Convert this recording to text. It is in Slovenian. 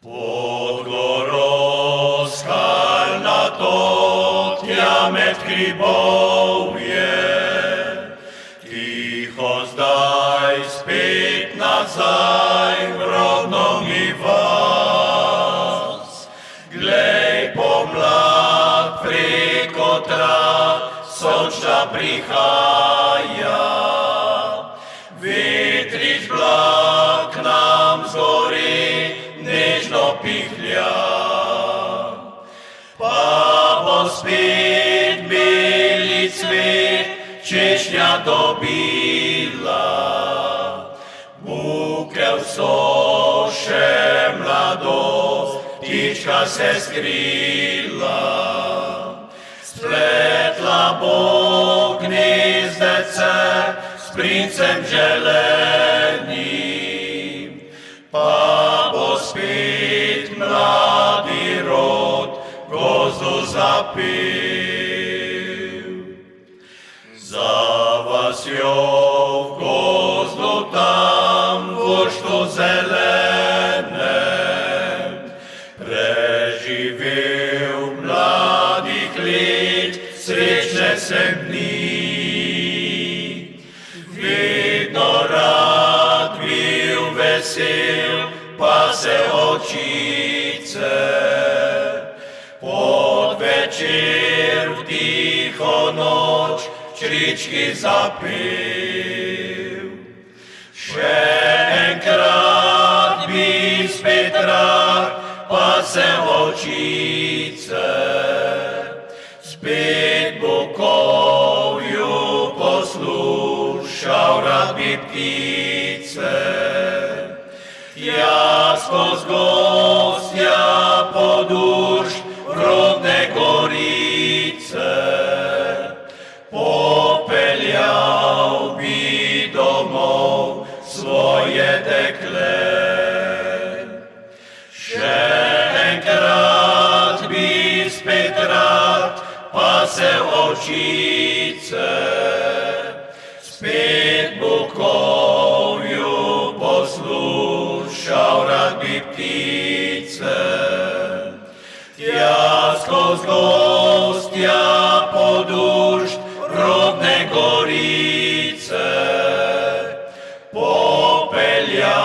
Pod goro skalnato tjamet hribovje, tiho zdaj spet nazaj v rodno mi vas. Glej, pomlad preko trav sončna prihaja, vetrič blag k nam zgori, nežno pihlja. Pa bo spet beli cvet češnja dobila, bukev so še mladost, ptička se skrila. Spletla bo gnezdece s princem želenim, pa bo spet mladi rod gozdu zapil. Za vasjo v gozdu tam v vrštu zelenem preživel mladih let srečne sem dni. Vedno rad bil vesel, pa se očice pod večer v tiho noč črički zapel. Še enkrat bi spet rad, pa se očice spet bukovju poslušal, rad bi ptice. Tja skoz gostja poduršt rodne gorice, popeljal bi domov svoje dekle. Še enkrat bi spet rad, pa se očice spet bukovju poslušal, rad bi ptice. Tja skoz gostja poduršt rodne gorice, popeljal